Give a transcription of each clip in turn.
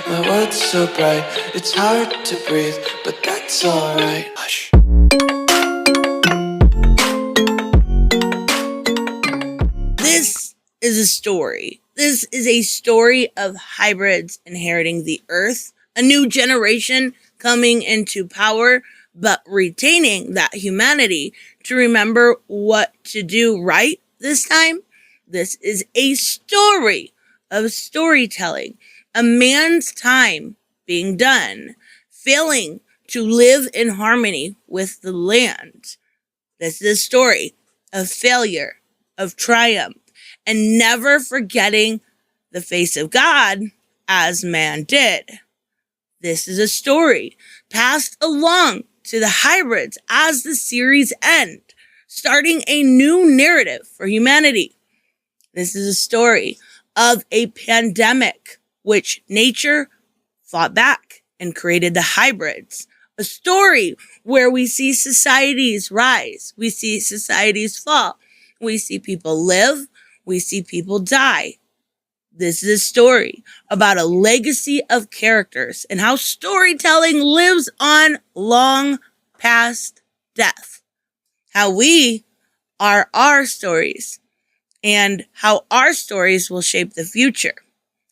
My world's so bright, it's hard to breathe, but that's alright. Hush. This is a story. This is a story of hybrids inheriting the earth, a new generation coming into power, but retaining that humanity to remember what to do right this time. This is a story of storytelling, a man's time being done, failing to live in harmony with the land. This is a story of failure, of triumph, and never forgetting the face of God as man did. This is a story passed along to the hybrids as the series ends, starting a new narrative for humanity. This is a story of a pandemic which nature fought back and created the hybrids. A story where we see societies rise, we see societies fall, we see people live, we see people die. This is a story about a legacy of characters and how storytelling lives on long past death. How we are our stories and how our stories will shape the future.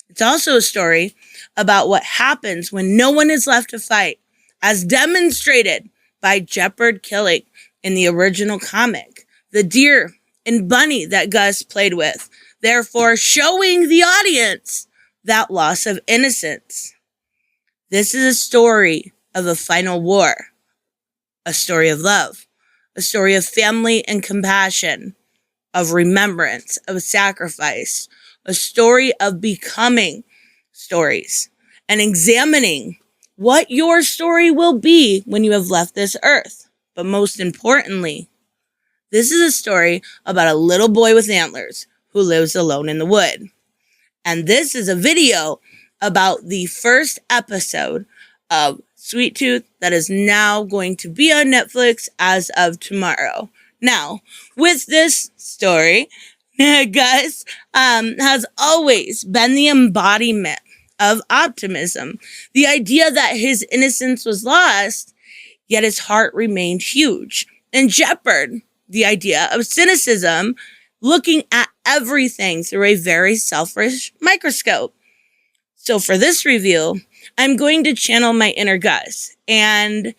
It's also a story about what happens when no one is left to fight, as demonstrated by Jeffery killing in the original comic, the deer and bunny that Gus played with, therefore showing the audience that loss of innocence. This is a story of a final war, a story of love, a story of family and compassion, of remembrance, of sacrifice, a story of becoming stories and examining what your story will be when you have left this earth. But most importantly, this is a story about a little boy with antlers who lives alone in the wood. And this is a video about the first episode of Sweet Tooth that is now going to be on Netflix as of tomorrow. Now, with this story, Gus has always been the embodiment of optimism. The idea that his innocence was lost, yet his heart remained huge. And Jeffery, the idea of cynicism, looking at everything through a very selfish microscope. So for this review, I'm going to channel my inner Gus and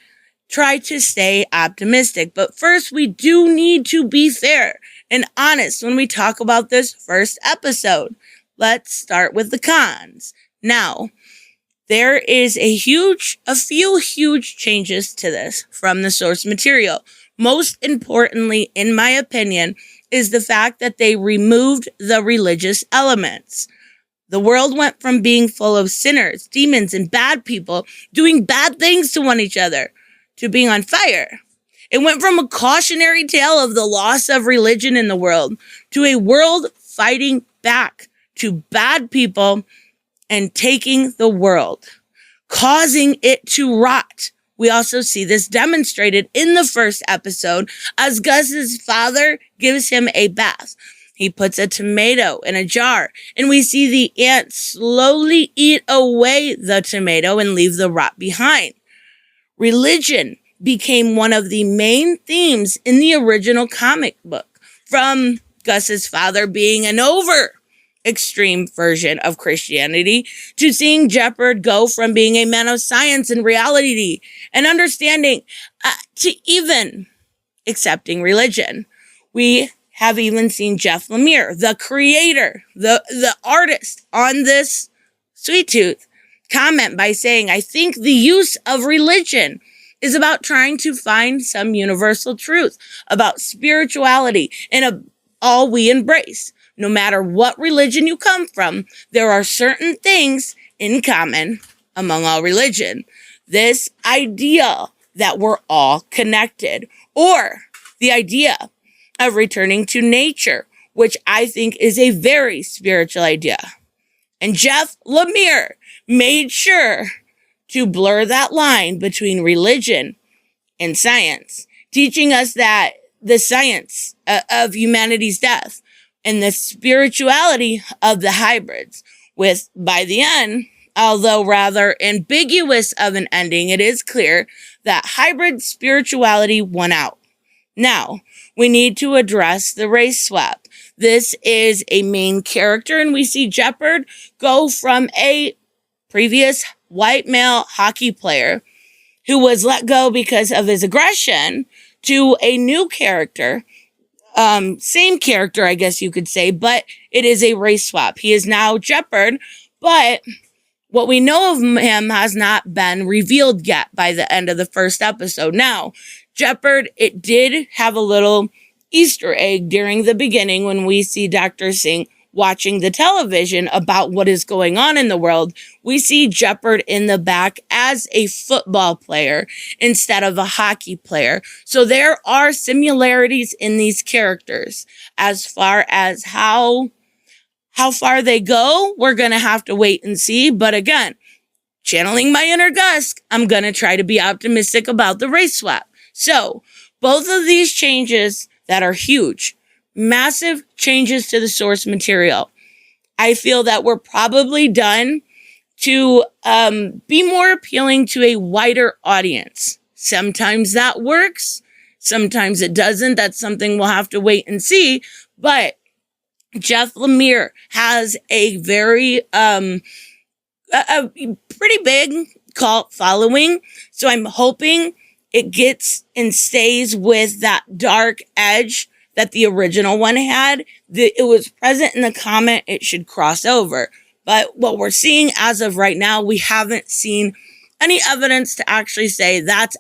try to stay optimistic. But first, we do need to be fair and honest when we talk about this first episode. Let's start with the cons. Now, there is a few huge changes to this from the source material. Most importantly, in my opinion, is the fact that they removed the religious elements. The world went from being full of sinners, demons, and bad people doing bad things to one another to being on fire. It went from a cautionary tale of the loss of religion in the world to a world fighting back to bad people and taking the world, causing it to rot. We also see this demonstrated in the first episode as Gus's father gives him a bath. He puts a tomato in a jar, and we see the ants slowly eat away the tomato and leave the rot behind. Religion became one of the main themes in the original comic book, from Gus's father being an extreme version of Christianity to seeing Jeffery go from being a man of science and reality and understanding to even accepting religion. We have even seen Jeff Lemire, the creator, the artist on this Sweet Tooth, comment by saying, "I think the use of religion is about trying to find some universal truth about spirituality and all we embrace. No matter what religion you come from, there are certain things in common among all religion. This idea that we're all connected, or the idea of returning to nature, which I think is a very spiritual idea." And Jeff Lemire made sure to blur that line between religion and science, teaching us that the science of humanity's death and the spirituality of the hybrids, with, by the end, Although rather ambiguous of an ending, it is clear that hybrid spirituality won out. Now, we need to address the race swap. This is a main character, and we see Jeffery go from a previous white male hockey player who was let go because of his aggression to a new character. Same character, I guess you could say, but it is a race swap. He is now Jeffery, but what we know of him has not been revealed yet by the end of the first episode. Now, Jeffery, it did have a little Easter egg during the beginning when we see Dr. Singh watching the television about what is going on in the world. We see Jeffery in the back as a football player instead of a hockey player. So there are similarities in these characters. As far as how far they go, we're going to have to wait and see. But again, channeling my inner Gus, I'm going to try to be optimistic about the race swap. So both of these changes that are huge, massive changes to the source material, I feel that we're probably done to be more appealing to a wider audience. Sometimes that works. Sometimes it doesn't. That's something we'll have to wait and see. But Jeff Lemire has a very, a pretty big cult following. So I'm hoping it gets and stays with that dark edge that the original one had. It was present in the comic. It should cross over. But what we're seeing as of right now, we haven't seen any evidence to actually say that's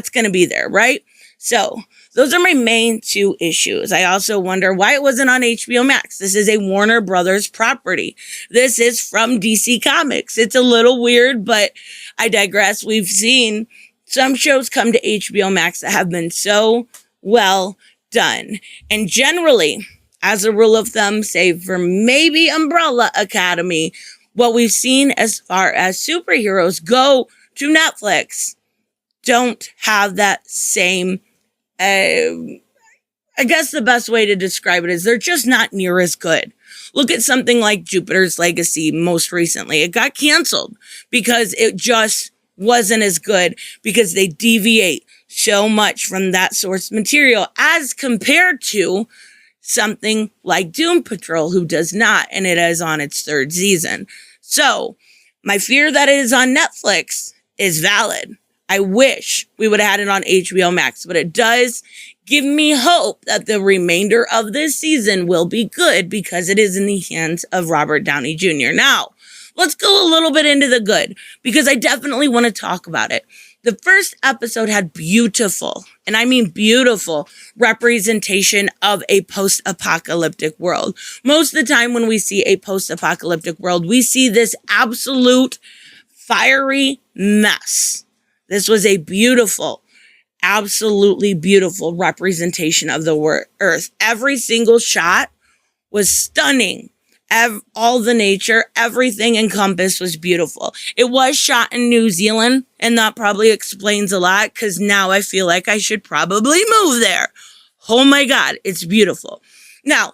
going to be there, right? So those are my main two issues. I also wonder why it wasn't on HBO Max. This is a Warner Brothers property. This is from DC Comics. It's a little weird, but I digress. We've seen some shows come to HBO Max that have been so well done. And generally, as a rule of thumb, save for maybe Umbrella Academy, what we've seen as far as superheroes go to Netflix don't have that same, I guess the best way to describe it is they're just not near as good. Look at something like Jupiter's Legacy most recently. It got canceled because it just wasn't as good, because they deviate so much from that source material as compared to something like Doom Patrol, who does not, and it is on its third season. So my fear that it is on Netflix is valid. I wish we would have had it on HBO Max, but it does give me hope that the remainder of this season will be good because it is in the hands of Robert Downey Jr. Now, let's go a little bit into the good, because I definitely want to talk about it. The first episode had beautiful, and I mean beautiful, representation of a post-apocalyptic world. Most of the time when we see a post-apocalyptic world, we see this absolute fiery mess. This was a beautiful, absolutely beautiful representation of the Earth. Every single shot was stunning. All the nature, everything encompassed was beautiful. It was shot in New Zealand, and that probably explains a lot, because now I feel like I should probably move there. Oh my God, it's beautiful. Now,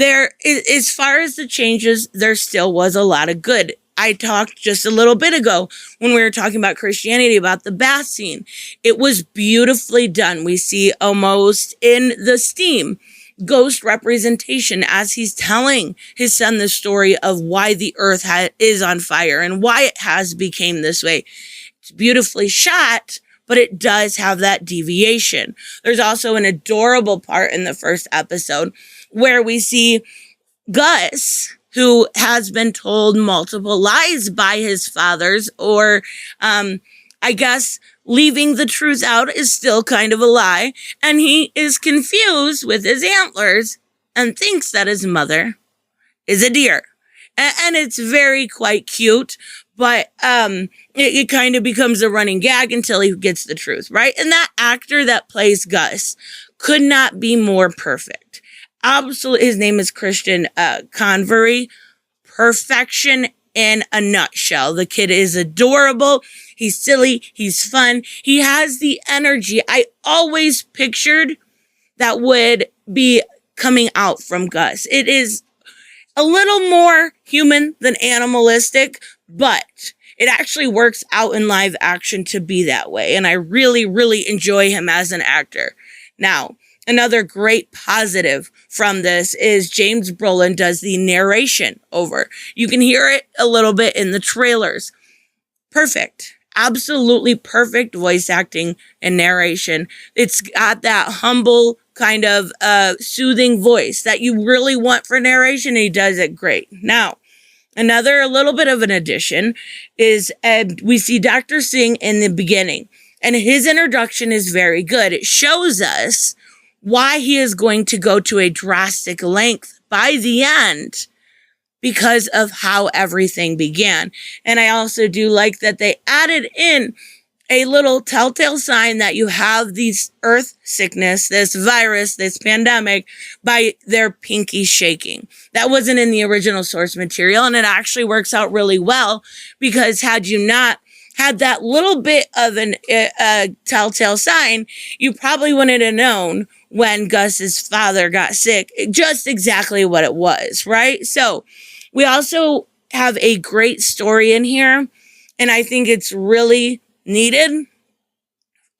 as far as the changes, there still was a lot of good. I talked just a little bit ago when we were talking about Christianity, about the bath scene. It was beautifully done. We see almost in the steam ghost representation as he's telling his son the story of why the earth is on fire and why it has became this way. It's beautifully shot, but it does have that deviation. There's also an adorable part in the first episode where we see Gus, who has been told multiple lies by his fathers, or I guess leaving the truth out is still kind of a lie, and he is confused with his antlers and thinks that his mother is a deer. And it's very quite cute, but it kind of becomes a running gag until he gets the truth, right? And that actor that plays Gus could not be more perfect. Absolutely, his name is Christian Convery. Perfection in a nutshell. The kid is adorable. He's silly. He's fun. He has the energy I always pictured that would be coming out from Gus. It is a little more human than animalistic, but it actually works out in live action to be that way. And I really, really enjoy him as an actor. Now, another great positive from this is James Brolin does the narration over. You can hear it a little bit in the trailers. Perfect. Absolutely perfect voice acting and narration. It's got that humble kind of soothing voice that you really want for narration, and he does it great. Now, another little bit of an addition is we see Dr. Singh in the beginning, and his introduction is very good. It shows us why he is going to go to a drastic length by the end because of how everything began. And I also do like that they added in a little telltale sign that you have these earth sickness, this virus, this pandemic, by their pinky shaking. That wasn't in the original source material, and it actually works out really well, because had you not had that little bit of a telltale sign, you probably wouldn't have known when Gus's father got sick just exactly what it was, right? So we also have a great story in here, and I think it's really needed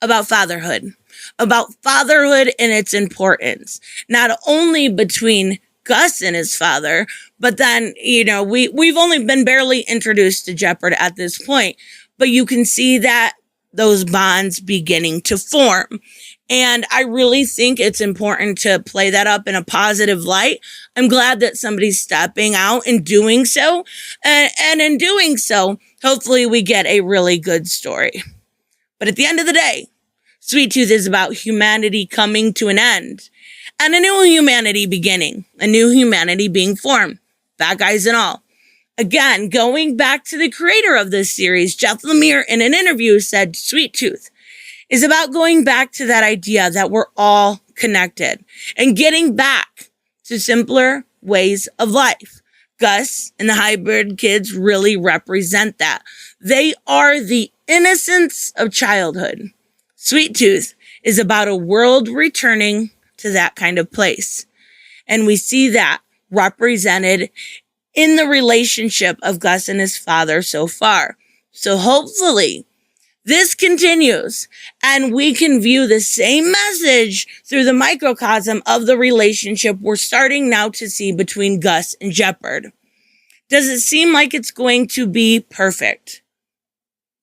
about fatherhood and its importance, not only between Gus and his father, but then, we've only been barely introduced to Jeopard at this point, but you can see that those bonds beginning to form. And I really think it's important to play that up in a positive light. I'm glad that somebody's stepping out and doing so. And in doing so, hopefully we get a really good story. But at the end of the day, Sweet Tooth is about humanity coming to an end and a new humanity beginning, a new humanity being formed, bad guys and all. Again, going back to the creator of this series, Jeff Lemire, in an interview said Sweet Tooth is about going back to that idea that we're all connected and getting back to simpler ways of life. Gus and the hybrid kids really represent that. They are the innocence of childhood. Sweet Tooth is about a world returning to that kind of place. And we see that represented in the relationship of Gus and his father so far. So hopefully this continues, and we can view the same message through the microcosm of the relationship we're starting now to see between Gus and Jeopard. Does it seem like it's going to be perfect?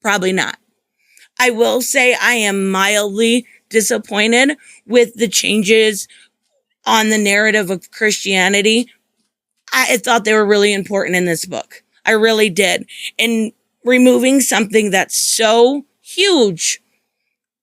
Probably not. I will say I am mildly disappointed with the changes on the narrative of Christianity. I thought they were really important in this book. I really did. And removing something that's so huge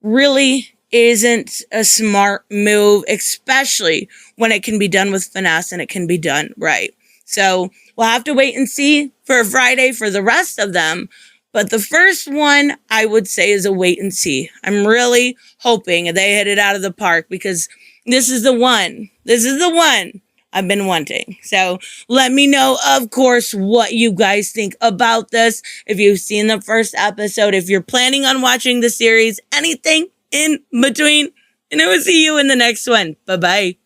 really isn't a smart move, especially when it can be done with finesse and it can be done right. So we'll have to wait and see for Friday for the rest of them. But the first one, I would say, is a wait and see. I'm really hoping they hit it out of the park, because this is the one. This is the one I've been wanting. So let me know, of course, what you guys think about this. If you've seen the first episode, if you're planning on watching the series, anything in between. And I will see you in the next one. Bye-bye.